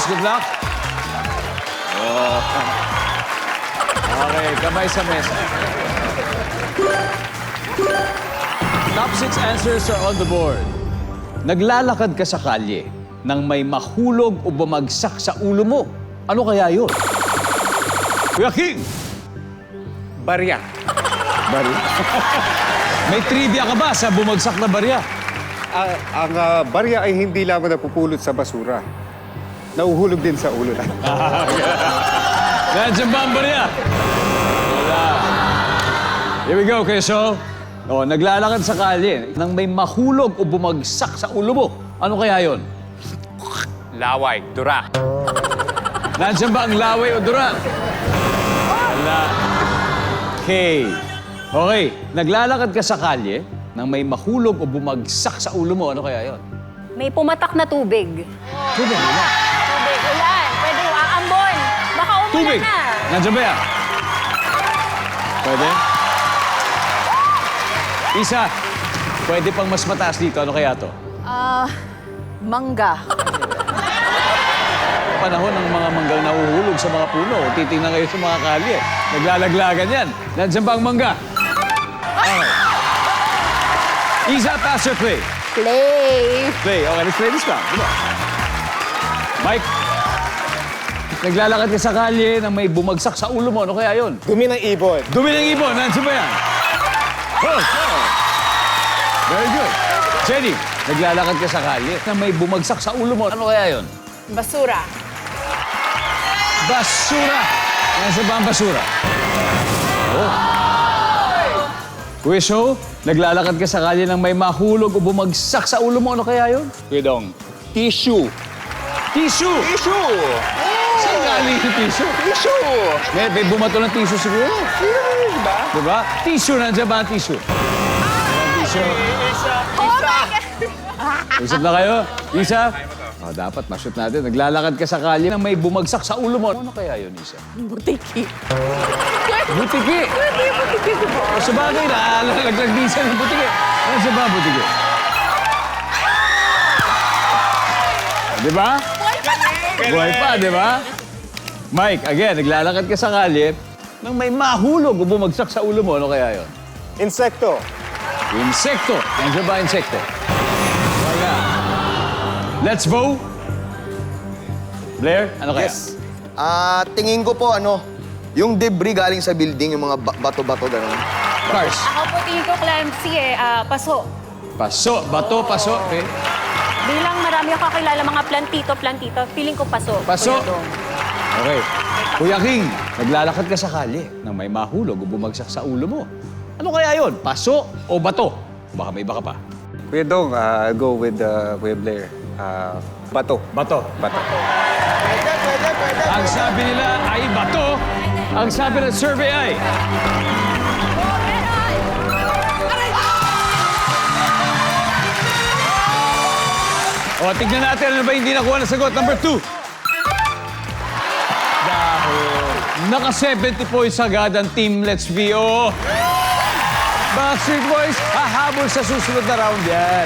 Good luck. Oh. Okay, kamay sa mesa. Top 6 answers are on the board. Naglalakad ka sa kalye nang may mahulog o bumagsak sa ulo mo. Ano kaya yun? Kuya King! Barya. Barya. May trivia ka ba sa bumagsak na barya? Ang barya ay hindi lamang napupulot sa basura. Nauhulog din sa ulo na. Nandiyan ba ang barya? Wala. Here we go, Keso. O, naglalakad sa kalye nang may mahulog o bumagsak sa ulo mo. Ano kaya yon? Laway, dura. Nandiyan ba ang laway o dura? Wala. Okay. Okay, naglalakad ka sa kalye nang may mahulog o bumagsak sa ulo mo. Ano kaya yon? May pumatak na tubig. Tubig, wala. Tubig, ulan. Pwede aambon. Baka umulan Tubig. na. Nandiyan ba yan? Pwede? Isa, pwede pang mas mataas dito. Ano kaya to? Mangga. Panahon ng mga manggang nahuhulog sa mga puno. Titingnan kayo sa mga kalye. Naglalaglagan yan. Nandiyan ba ang mangga? Okay. Isa, pass or play? Play. Play. Okay, let's play this round. Diba? Mike, naglalakad ka sa kalye na may bumagsak sa ulo mo. Ano kaya yon? Dumi ng ibon. Dumi ng ibon. Nandiyan ba yan? Oh, very good. Jenny, naglalakad ka sa kalye na may bumagsak sa ulo mo. Ano kaya yon? Basura. Basura. Nandiyan ba ang basura? Oh. Kuya Show, naglalakad ka sa kalye nang may mahulog o bumagsak sa ulo mo. Ano kaya yun? Kuidong. Tissue. Tissue! Tissue! Saan galing yung tissue? Tissue! May bumato ng tissue siguro. Diba? Diba? Tissue, nandiyan ba ang tissue? Tissue. Usap na kayo? Isa? Oh, dapat ma-shoot natin. Naglalakad ka sa kalye nang may bumagsak sa ulo mo. Ano kaya yun, Isa? Butiki. Butiki! Butiki ko po. O sa bagay, naalaglag din siya ng butiki. Nandiyan ba ang butiki? Di ba? Buhay pa, di ba? Mike, again, naglalakad ka sa kalye nang may mahulog o bumagsak sa ulo mo. Ano kaya yun? Insekto. Insekto. Nandiyan ba insekto? Wala. Let's vote. Blair, ano kaya? Yes. Tingin ko po, yung debris galing sa building, yung mga bato-bato, gano'n. Cars. Ako po tingin ko, Clancy, paso. Paso. Bato, paso. Okay. Bilang marami ako kakilala mga plantito, feeling ko paso. Paso. Kuya Dong. Okay. Kuya King, naglalakad ka sa kalye nang may mahulog o bumagsak sa ulo mo. Ano kaya yon? Paso o bato? Baka may iba ka pa. Kuya Dong, go with Kuya Blair. Bato. Bato. Bato. Ang sabi nila ay bato. Ang sabi ng survey ay... O, tignan natin ano ba hindi nakuha na sagot. Number 2. Dahil naka 70 points agad ang Team Let's VO. Backstreet Boys, hahabol sa susunod na round yan.